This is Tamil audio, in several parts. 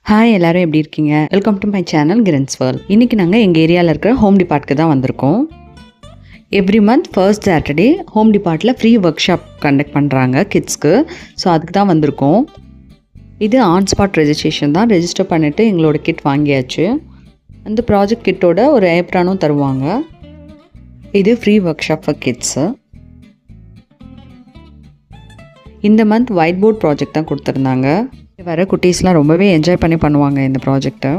ஹாய் எல்லாரும் எப்படி இருக்கீங்க? Welcome to my channel Kiran's world. இன்றைக்கி நாங்கள் எங்கள் ஏரியாவில் இருக்கிற ஹோம் டிபார்ட்க்கு தான் வந்திருக்கோம். Every month first Saturday home டிபார்ட்டில் ஃப்ரீ ஒர்க் ஷாப் கண்டக்ட் பண்ணுறாங்க கிட்ஸ்க்கு. ஸோ அதுக்கு தான் வந்திருக்கோம். இது ஆன் ஸ்பாட் ரெஜிஸ்ட்ரேஷன் தான். ரெஜிஸ்டர் பண்ணிவிட்டு எங்களோட கிட் வாங்கியாச்சு. அந்த ப்ராஜெக்ட் கிட்டோட ஒரு ஏப்ரானும் தருவாங்க. இது free work shop for kids. இந்த மந்த் ஒயிட் போர்ட் ப்ராஜெக்ட் தான் கொடுத்துருந்தாங்க. வர குட்டீஸ்லாம் ரொம்பவே என்ஜாய் பண்ணி பண்ணுவாங்க இந்த ப்ராஜெக்டை.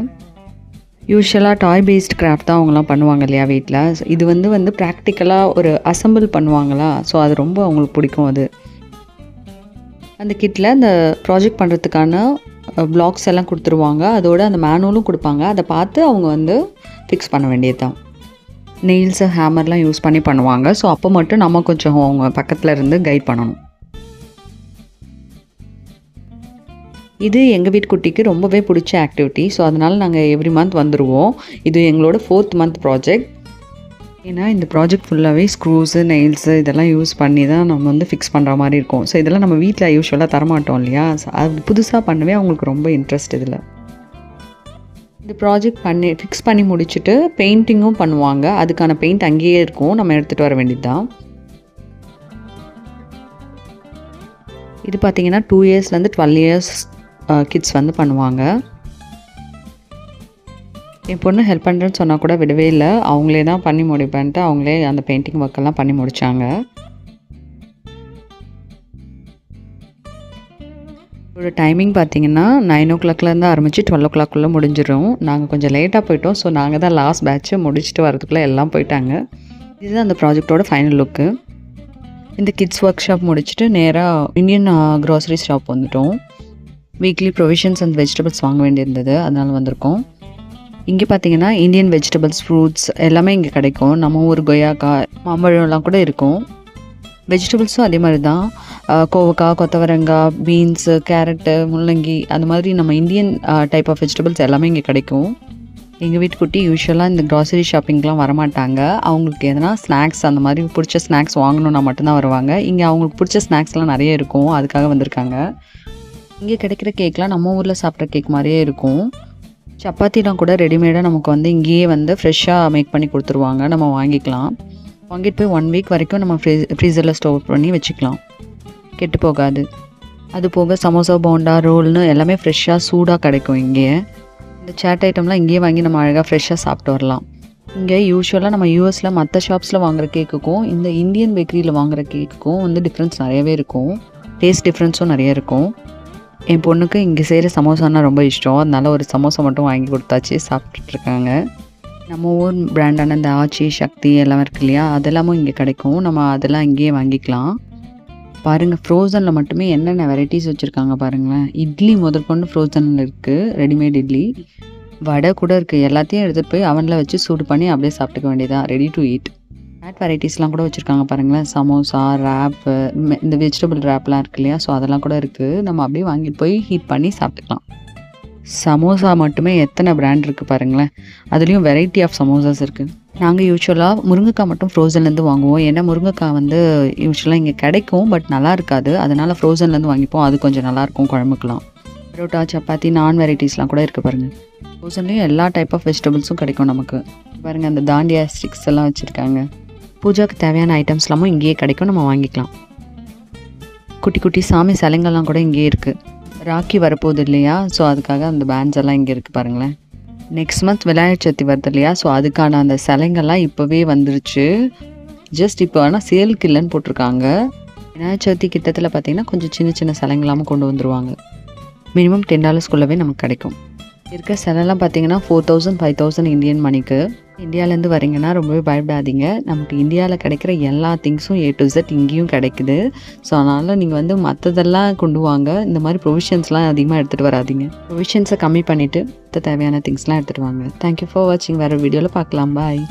யூஸ்வலாக டாய் பேஸ்ட் கிராஃப்ட் தான் அவங்களாம் பண்ணுவாங்க இல்லையா வீட்டில். இது வந்து ப்ராக்டிக்கலாக ஒரு அசம்பிள் பண்ணுவாங்களா, ஸோ அது ரொம்ப அவங்களுக்கு பிடிக்கும். அது அந்த கிட்டில் அந்த ப்ராஜெக்ட் பண்ணுறதுக்கான பிளாக்ஸ் எல்லாம் கொடுத்துருவாங்க. அதோட அந்த மேனுவலும் கொடுப்பாங்க. அதை பார்த்து அவங்க வந்து ஃபிக்ஸ் பண்ண வேண்டியது தான். நெயில்ஸு ஹேமர்லாம் யூஸ் பண்ணி பண்ணுவாங்க. ஸோ அப்போ மட்டும் நம்ம கொஞ்சம் அவங்க பக்கத்தில் இருந்து கைட் பண்ணணும். இது எங்கள் வீட்டு குட்டிக்கு ரொம்பவே பிடிச்ச ஆக்டிவிட்டி. ஸோ அதனால் நாங்கள் எவ்ரி மந்த் வந்துடுவோம். இது எங்களோட 4th மந்த் ப்ராஜெக்ட். ஏன்னா இந்த ப்ராஜெக்ட் ஃபுல்லாகவே ஸ்க்ரூஸு நெயில்ஸு இதெல்லாம் யூஸ் பண்ணி தான் நம்ம வந்து ஃபிக்ஸ் பண்ணுற மாதிரி இருக்கும். ஸோ இதெல்லாம் நம்ம வீட்டில் யூஸ்வலாக தரமாட்டோம் இல்லையா. ஸோ அது புதுசாக பண்ணவே அவங்களுக்கு ரொம்ப இன்ட்ரெஸ்ட். இதில் இந்த ப்ராஜெக்ட் ஃபிக்ஸ் பண்ணி முடிச்சுட்டு பெயிண்டிங்கும் பண்ணுவாங்க. அதுக்கான பெயிண்ட் அங்கேயே இருக்கும், நம்ம எடுத்துகிட்டு வர வேண்டியது தான். இது பார்த்திங்கன்னா 2 இயர்ஸ்லேருந்து 12 இயர்ஸ் கிட்ஸ் வந்து பண்ணுவாங்க. என் பொண்ணு ஹெல்ப் பண்ணுறேன்னு சொன்னால் கூட விடவே இல்லை. அவங்களே தான் பண்ணி முடிப்பேன்ட்டு அவங்களே அந்த பெயிண்டிங் ஒர்க்கெல்லாம் பண்ணி முடித்தாங்க. ஒரு டைமிங் பார்த்திங்கன்னா 9 o'clockலேருந்து ஆரம்பித்து 12 o'clock முடிஞ்சிடும். நாங்கள் கொஞ்சம் லேட்டாக போயிட்டோம். ஸோ நாங்கள் தான் லாஸ்ட் பேட்சை முடிச்சுட்டு வரதுக்குள்ளே எல்லாம் போயிட்டாங்க. இதுதான் அந்த ப்ராஜெக்டோட ஃபைனல் லுக்கு. இந்த கிட்ஸ் ஒர்க் ஷாப் முடிச்சுட்டு நேராக இந்தியன் க்ராசரி ஷாப் வந்துட்டோம். வீக்லி ப்ரொவிஷன்ஸ் அண்ட் வெஜிடபிள்ஸ் வாங்க வேண்டியிருந்தது, அதனால் வந்திருக்கோம். இங்கே பார்த்தீங்கன்னா இந்தியன் வெஜிடபிள்ஸ், ஃப்ரூட்ஸ் எல்லாமே இங்கே கிடைக்கும். நம்ம ஊர் கொய்யாக்காய், மாம்பழம்லாம் கூட இருக்கும். வெஜிடபிள்ஸும் அதே மாதிரி தான். கோவக்காய், கொத்தவரங்காய், பீன்ஸு, கேரட்டு, முள்ளங்கி அந்த மாதிரி நம்ம இந்தியன் டைப் ஆஃப் வெஜிடபிள்ஸ் எல்லாமே இங்கே கிடைக்கும். எங்கள் வீட்டுக்குட்டி யூஸ்வலாக இந்த க்ராசரி ஷாப்பிங்லாம் வரமாட்டாங்க. அவங்களுக்கு எதனா ஸ்நாக்ஸ் அந்த மாதிரி பிடிச்ச ஸ்நாக்ஸ் வாங்கணுன்னா மட்டும்தான் வருவாங்க. இங்கே அவங்களுக்கு பிடிச்ச ஸ்நாக்ஸ்லாம் நிறைய இருக்கும், அதுக்காக வந்திருக்காங்க. இங்கே கிடைக்கிற கேக்லாம் நம்ம ஊரில் சாப்பிட்ற கேக் மாதிரியே இருக்கும். சப்பாத்திலாம் கூட ரெடிமேடாக நமக்கு வந்து இங்கேயே வந்து ஃப்ரெஷ்ஷாக மேக் பண்ணி கொடுத்துருவாங்க. நம்ம வாங்கிக்கலாம். வாங்கிட்டு போய் 1 வீக் வரைக்கும் நம்ம ஃப்ரீசரில் ஸ்டோர் பண்ணி வச்சுக்கலாம், கெட்டு போகாது. அது போக சமோசா, போண்டா, ரோல்னு எல்லாமே ஃப்ரெஷ்ஷாக சூடாக கிடைக்கும் இங்கேயே. இந்த சேட் ஐட்டம்லாம் இங்கேயே வாங்கி நம்ம அழகாக ஃப்ரெஷ்ஷாக சாப்பிட்டு வரலாம். இங்கே யூஸ்வலாக நம்ம யூஎஸில் மற்ற ஷாப்ஸில் வாங்குகிற கேக்குக்கும் இந்த இந்தியன் பேக்கரியில் வாங்குகிற கேக்குக்கும் வந்து டிஃப்ரென்ஸ் நிறையவே இருக்கும். டேஸ்ட் டிஃப்ரென்ஸும் நிறைய இருக்கும். என் பொண்ணுக்கு இங்கே செய்கிற சமோசானா ரொம்ப இஷ்டம். அதனால் ஒரு சமோசா மட்டும் வாங்கி கொடுத்தாச்சு, சாப்பிட்டுட்ருக்காங்க. நம்ம ஊர் பிராண்டான இந்த ஆச்சி, சக்தி எல்லாம் இருக்கு இல்லையா, அதெல்லாமும் இங்கே கிடைக்கும். நம்ம அதெல்லாம் இங்கேயே வாங்கிக்கலாம். பாருங்கள், ஃப்ரோசனில் மட்டுமே என்னென்ன வெரைட்டிஸ் வச்சுருக்காங்க பாருங்களேன். இட்லி முதற்கொண்டு ஃப்ரோசனில் இருக்குது, ரெடிமேட் இட்லி. வடை கூட இருக்குது. எல்லாத்தையும் எடுத்துகிட்டு போய் அவனில் வச்சு சூடு பண்ணி அப்படியே சாப்பிட்டுக்க வேண்டியதான், ரெடி டு ஈட். சாட் வெரைட்டிஸ்லாம் கூட வச்சுருக்காங்க பாருங்களேன். சமோசா, ரேப்பு, இந்த வெஜிடபிள் ரேப்லாம் இருக்கு இல்லையா, ஸோ அதெல்லாம் கூட இருக்குது. நம்ம அப்படியே வாங்கிட்டு போய் ஹீட் பண்ணி சாப்பிட்டுக்கலாம். சமோசா மட்டுமே எத்தனை பிராண்ட் இருக்குது பாருங்களேன். அதுலேயும் வெரைட்டி ஆஃப் சமோசாஸ் இருக்குது. நாங்கள் யூஸ்வலாக முருங்கைக்காய் மட்டும் ஃப்ரோசன்லேருந்து வாங்குவோம். ஏன்னா முருங்கைக்காய் வந்து யூஸ்வலாக இங்கே கிடைக்கும், பட் நல்லா இருக்காது. அதனால் ஃப்ரோசன்லேருந்து வாங்கிப்போம். அது கொஞ்சம் நல்லாயிருக்கும் குழம்புக்கலாம். பரோட்டா, சப்பாத்தி, நான் வெரைட்டிஸ்லாம் கூட இருக்குது பாருங்கள். ஃப்ரோசன்லேயும் எல்லா டைப் ஆஃப் வெஜிடபிள்ஸும் கிடைக்கும் நமக்கு. பாருங்கள், அந்த தாண்டியா ஸ்டிக்ஸ் எல்லாம் வச்சுருக்காங்க. பூஜாவுக்கு தேவையான ஐட்டம்ஸ்லாமும் இங்கேயே கிடைக்கும், நம்ம வாங்கிக்கலாம். குட்டி குட்டி சாமி சிலைங்கள்லாம் கூட இங்கேயே இருக்குது. ராக்கி வரப்போகுது இல்லையா, ஸோ அதுக்காக அந்த பேண்ட்ஸ் எல்லாம் இங்கே இருக்குது பாருங்களேன். நெக்ஸ்ட் மந்த் விநாயகர் சதுர்த்தி வருது இல்லையா, ஸோ அதுக்கான அந்த சிலைங்கள்லாம் இப்போவே வந்துருச்சு. ஜஸ்ட் இப்போ ஆனால் சேலுக்கு இல்லைன்னு போட்டிருக்காங்க. விநாயகர் சதுர்த்தி கிட்டத்தில் பார்த்திங்கன்னா கொஞ்சம் சின்ன சின்ன சிலைங்களாமல் கொண்டு வந்துடுவாங்க. மினிமம் $10 நமக்கு கிடைக்கும். இருக்க சிலைலாம் பார்த்திங்கன்னா 4000, 5000 இந்தியன் மணிக்கு. இந்தியாவிலேருந்து வரீங்கன்னா ரொம்பவே பயப்படாதீங்க. நமக்கு இந்தியாவில் கிடைக்கிற எல்லா திங்ஸும் A to Z இங்கேயும் கிடைக்குது. ஸோ அதனால் நீங்கள் வந்து மற்றதெல்லாம் கொண்டு வாங்க. இந்த மாதிரி ப்ரொவிஷன்ஸ்லாம் அதிகமாக எடுத்துகிட்டு வராதிங்க. ப்ரொவிஷன்ஸை கம்மி பண்ணிவிட்டு தேவையான திங்ஸ்லாம் எடுத்துகிட்டு வாங்க. தேங்க்யூ ஃபார் வாட்சிங். வேறு வீடியோவில் பார்க்கலாம். பாய்.